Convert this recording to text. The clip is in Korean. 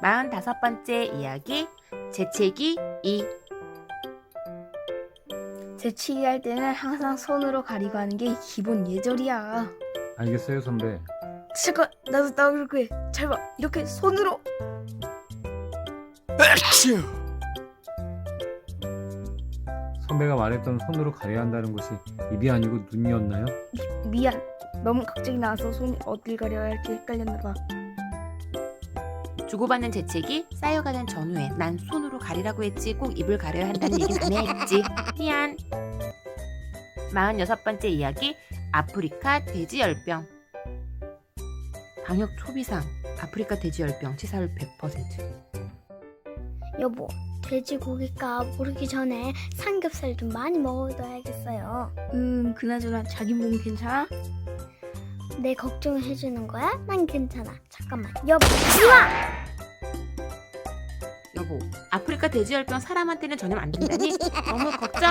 45번째 이야기 재채기 2. 재치기 할 때는 항상 손으로 가리고 하는 게 기본 예절이야. 알겠어요, 선배. 잠깐, 나도 그렇게 해. 잘 봐, 이렇게 손으로. 선배가 말했던 손으로 가려야 한다는 것이 입이 아니고 눈이었나요? 미안, 너무 갑자기 나와서 손이 어딜 가려야 할지 헷갈렸나 봐. 주고받는 재채기 쌓여가는 전후에 난 손으로 가리라고 했지 꼭 입을 가려야 한다는 얘기는 안 해야 했지. 미안. 46번째 이야기 아프리카 돼지열병. 방역 초비상 아프리카 돼지열병 치사율 100%. 여보, 돼지고기가 오르기 전에 삼겹살 좀 많이 먹어둬야겠어요. 그나저나 자기 몸 괜찮아? 내 걱정을 해주는 거야? 난 괜찮아. 잠깐만, 여보, 이리와! 여보, 아프리카 돼지열병 사람한테는 전염 안 된다니? 너무 걱정.